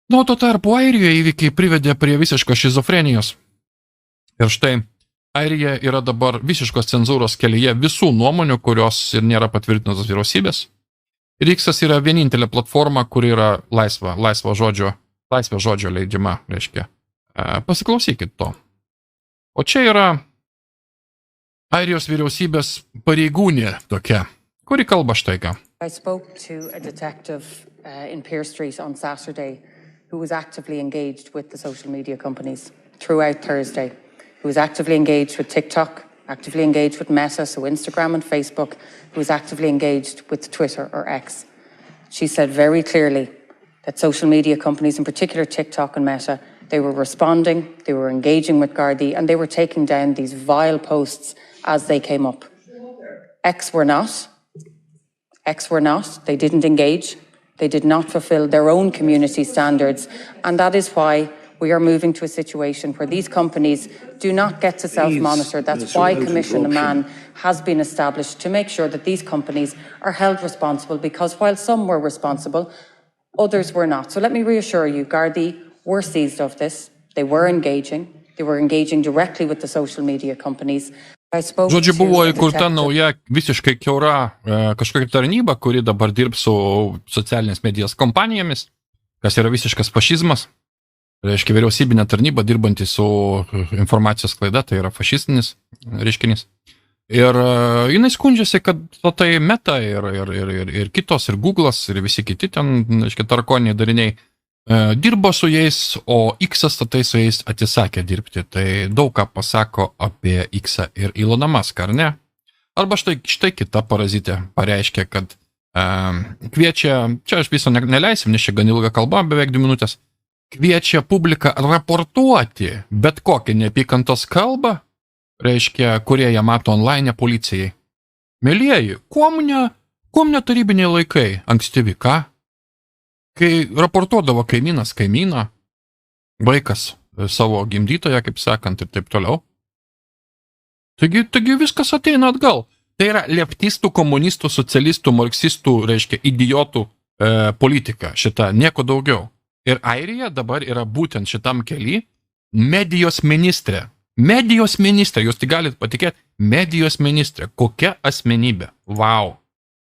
Nu, tuo tarpu Airijoje įvykiai privedė prie visiškos šizofrenijos. Ir štai, Airija yra dabar visiškos cenzūros kelyje visų nuomonių, kurios ir nėra patvirtinusios vyriausybės. Ir X yra vienintelė platforma, kuri yra laisvo žodžio leidžiama, reiškia. Pasiklausykit to. O čia yra Airijos vyriausybės pareigūnė tokia, kuri kalba štai ką. I spoke to a detective in Pearse Street on Saturday who was actively engaged with the social media companies throughout Thursday, who was actively engaged with TikTok, actively engaged with Meta, so Instagram and Facebook, who was actively engaged with Twitter or X. She said very clearly that social media companies, in particular TikTok and Meta, they were responding, they were engaging with Gardaí, and they were taking down these vile posts as they came up. X were not. They didn't engage. They did not fulfill their own community standards. And that is why we are moving to a situation where these companies do not get to self-monitor. That's why Commission Man has been established to make sure that these companies are held responsible, because while some were responsible, others were not. So let me reassure you, Gardaí were seized of this. They were engaging. They were engaging directly with the social media companies. Žodžiu, buvo įkurta nauja visiškai kiaura kažkokia tarnyba, kuri dabar dirbs su socialinės medijos kompanijomis, kas yra visiškas fašizmas. Reiškia, vyriausybinė tarnyba dirbanti su informacijos klaida, tai yra fašistinis reiškinys. Ir jinai skundžiasi, kad tai Meta ir kitos, ir Google'as, ir visi kiti ten, reiškia, tarkoniniai dariniai dirbo su jais, o X tai su jais atsisakė dirbti. Tai daug ką pasako apie X ir Eloną Muską, ar ne? Arba štai kita parazitė pareiškė, kad kviečia, čia aš viso neleisim, nes čia gan ilga kalba, beveik 2 minutės, kviečia publiką raportuoti bet kokią neapykantos kalbą, reiškia, kurie ją mato online policijai. Mielieji, kuom ne tarybiniai laikai, ankstyvi, ką? Kai raportuodavo kaimynas kaimyną, vaikas savo gimdytoją, kaip sakant, ir taip toliau. Taigi viskas ateina atgal. Tai yra leftistų, komunistų, socialistų, marksistų, reiškia, idiotų politika šita, nieko daugiau. Ir Airija dabar yra būtent šitam kely medijos ministrė. Medijos ministrė, jūs tik galite patikėti, medijos ministrė. Kokia asmenybė? Vau.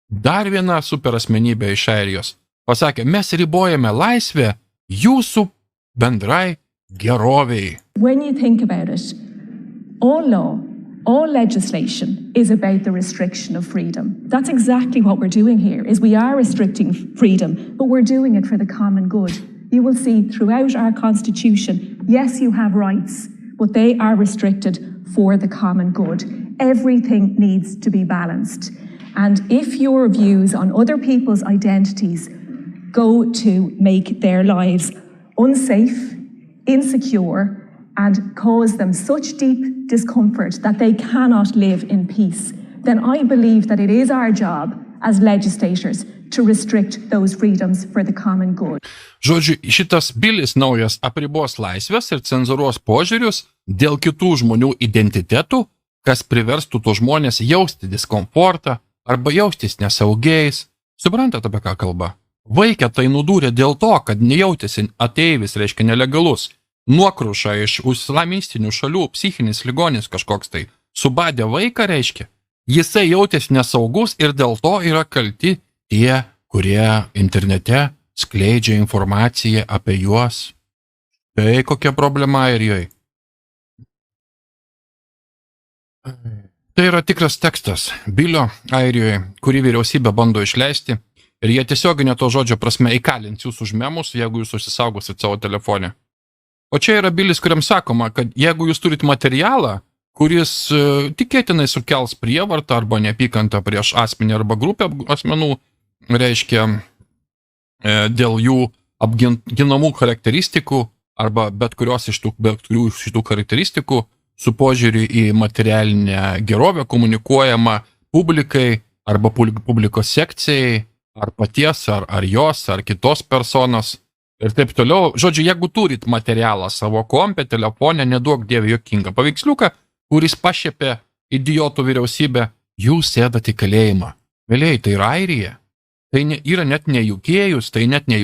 Dar viena super asmenybė iš Airijos. Pasakė, mes ribojame laisvę jūsų bendrai geroviai. When you think about it, all law, all legislation is about the restriction of freedom. That's exactly what we're doing here, is we are restricting freedom, but we're doing it for the common good. You will see throughout our constitution, yes, you have rights, but they are restricted for the common good. Everything needs to be balanced. And if your views on other people's identities go to make their lives unsafe, insecure, and cause them such deep discomfort that they cannot live in peace, then I believe that it is our job as legislators to restrict those freedoms for the common good. Žodžiu, šitas bilis naujas apribos laisvės ir cenzūros požiūrius dėl kitų žmonių identitetų, kas priverstų tos žmonės jausti diskomfortą arba jaustis nesaugiais. Suprantate, apie ką kalba? Vaiką tai nudūrė dėl to, kad nejautėsi ateivis, reiškia nelegalus, nuokruša iš islamistinių šalių, psichinis ligonis kažkoks tai, subadė vaiką, reiškia, jisai jautėsi nesaugus ir dėl to yra kalti tie, kurie internete skleidžia informaciją apie juos. Tai kokia problema Airijoje? Tai yra tikras tekstas bilio Airijoje, kurį vyriausybė bando išleisti. Ir jie tiesioginė to žodžio prasme įkalins jūs už memus, jeigu jūs užsisaugosit savo telefonę. O čia yra bilis, kuriam sakoma, kad jeigu jūs turit materialą, kuris tikėtinai sukels prievartą arba neapykantą prieš asmenį arba grupę asmenų, reiškia, dėl jų apginamų charakteristikų arba bet kurių šitų charakteristikų su požiūriu į materialinę gerovę komunikuojama publikai arba publikos sekcijai, ar paties, ar jos, ar kitos personos ir taip toliau. Žodžiu, jeigu turit materialą savo kompe, telefone, neduok dievė juokingą paveiksliuką, kuris pašiepė idiotų vyriausybę, jūs sėdat į kalėjimą. Vėliai, tai yra Airija. Tai yra net ne Jukėjus, tai net ne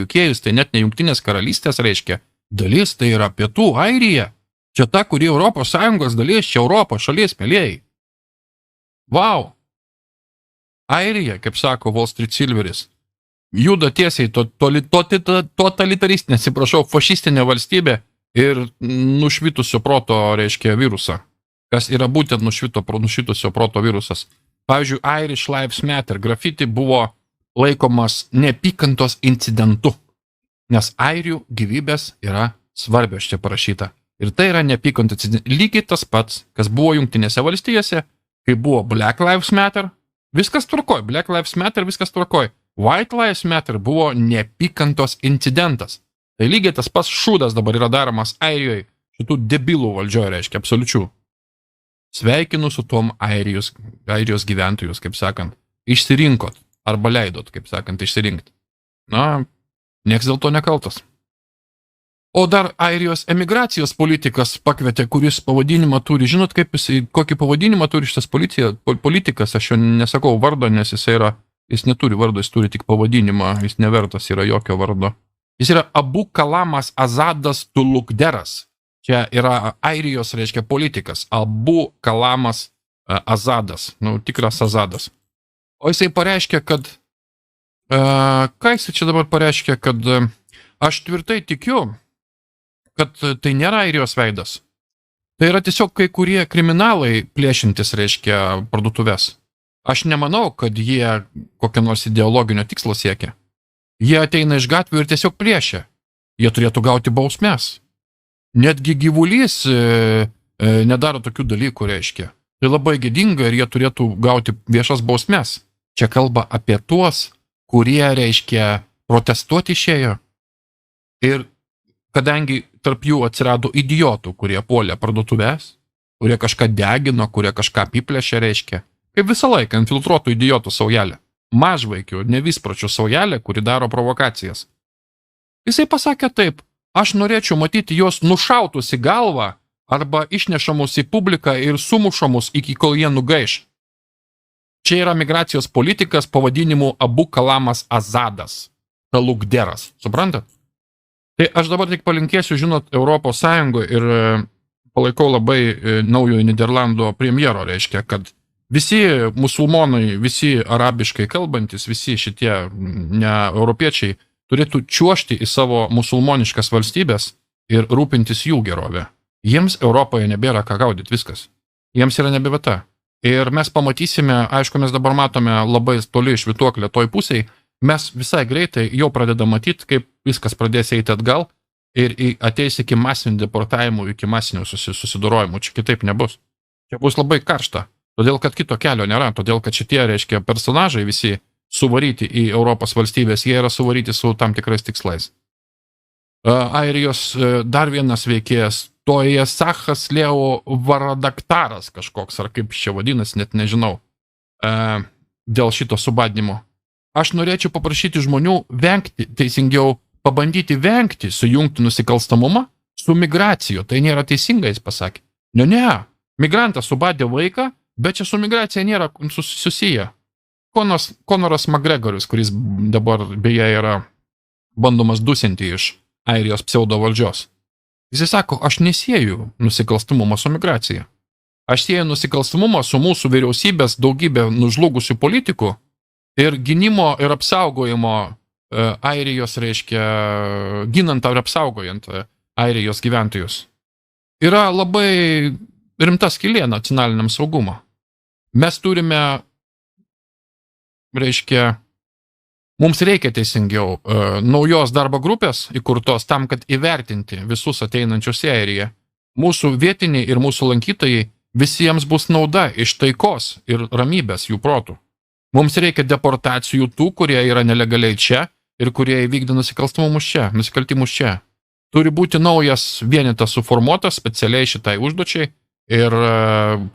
Jungtinės karalystės reiškia dalis, tai yra Pietų Airija. Čia ta, kuri Europos Sąjungos dalis, čia Europos šalies mielieji. Vau! Airija, kaip sako Wall Street Silveris, juda tiesiai totalitaristinė, fašistinė valstybė ir nušvitusio proto, reiškia, virusą. Kas yra būtent nušvitusio proto virusas. Pavyzdžiui, Irish Lives Matter grafiti buvo laikomas neapykantos incidentu, nes airių gyvybės yra svarbios čia parašyta. Ir tai yra neapykantos incidentas. Lygiai tas pats, kas buvo Jungtinėse valstijose, kai buvo Black Lives Matter, viskas tvarkoj, Black Lives Matter, viskas tvarkoj. White Lives Matter buvo neapykantos incidentas. Tai lygiai tas pats šūdas dabar yra daromas Airijoje, šitų debilų valdžioje, reiškia, absoliučių. Sveikinu su tom Airijos gyventojus, kaip sakant, išsirinkot, arba leidot, kaip sakant, išsirinkti. Na, nieks dėl to nekaltas. O dar Airijos emigracijos politikas pakvietė, kuris pavadinimą turi, žinot, kokį pavadinimą turi šitas politikas, aš jo nesakau vardo, nes jis neturi vardo, jis turi tik pavadinimą, jis nevertas yra jokio vardo. Jis yra Abu Kalamas Azadas Tulukderas. Čia yra Airijos, reiškia, politikas. Abu Kalamas Azadas. Tikras Azadas. O jisai pareiškia, kad... ką jisai čia dabar pareiškia, kad aš tvirtai tikiu, kad tai nėra Airijos veidas. Tai yra tiesiog kai kurie kriminalai plėšintis, reiškia, parduotuves. Aš nemanau, kad jie kokio nors ideologinio tikslo siekia. Jie ateina iš gatvių ir tiesiog plėšia. Jie turėtų gauti bausmes. Netgi gyvulys nedaro tokių dalykų, reiškia. Tai labai gėdinga ir jie turėtų gauti viešas bausmes. Čia kalba apie tuos, kurie, reiškia, protestuoti išėjo. Ir kadangi tarp jų atsirado idiotų, kurie puolė parduotuves, kurie kažką degino, kurie kažką apiplėšė, reiškia. Kaip visą laiką infiltruotų idiotų saujelę. Mažvaikių, nevispračių saujelę, kuri daro provokacijas. Jisai pasakė taip, aš norėčiau matyti juos nušautus į galvą arba išnešamus į publiką ir sumušamus iki kol jie nugaiš. Čia yra migracijos politikas pavadinimu Abu Kalamas Azadas, Tulukderas. Suprantat? Tai aš dabar tik palinkėsiu, žinot, Europos Sąjungoje ir palaikau labai naujojo Niderlandų premjero, reiškia, kad visi musulmonai, visi arabiškai kalbantis, visi šitie ne europiečiai turėtų čiuožti į savo musulmoniškas valstybės ir rūpintis jų gerovę. Jiems Europoje nebėra ką gaudyti viskas. Jiems yra nebevieta. Ir mes pamatysime, aišku, mes dabar matome labai toli švytuoklę toj pusėj, mes visai greitai jau pradedam matyti, kaip viskas pradės eiti atgal ir ateis iki masinių deportavimų, iki masinių susidorojimų. Čia kitaip nebus. Čia bus labai karšta. Todėl, kad kito kelio nėra. Todėl, kad šitie, reiškia, personažai visi suvaryti į Europos valstybės, jie yra suvaryti su tam tikrais tikslais. Airijos dar vienas veikėjas, Toje Sachas Leo Varadaktaras kažkoks, ar kaip čia vadinasi, net nežinau, dėl šito subadnimo. Aš norėčiau paprašyti žmonių vengti, teisingiau, pabandyti vengti, sujungti nusikalstamumą su migracijų. Tai nėra teisinga, jis pasakė. Ne, migrantas subadė vaiką, bet čia su migracija nėra susiję. Conoras McGregoris, kuris dabar beje yra bandomas dusinti iš Airijos pseudo valdžios. Jis sako, aš nesieju nusikalstamumą su migracija. Aš sieju nusikalstamumą su mūsų vyriausybės daugybė nužlugusių politikų ir gynimo ir apsaugojimo Airijos, reiškia, ginant ar apsaugojant Airijos gyventojus. Yra labai rimta skylė nacionaliniam saugumo. Mes turime, reiškia, mums reikia teisingiau naujos darbo grupės įkurtos tam, kad įvertinti visus ateinančius į Airiją. Mūsų vietiniai ir mūsų lankytojai visiems bus nauda iš taikos ir ramybės jų protų. Mums reikia deportacijų tų, kurie yra nelegaliai čia ir kurie įvykdė nusikaltimus čia. Turi būti naujas vienetas suformuotas specialiai šitai užduočiai ir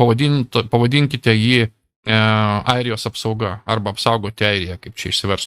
pavadinkite jį Airijos apsauga arba apsaugoti Airiją, kaip čia išsiverstų.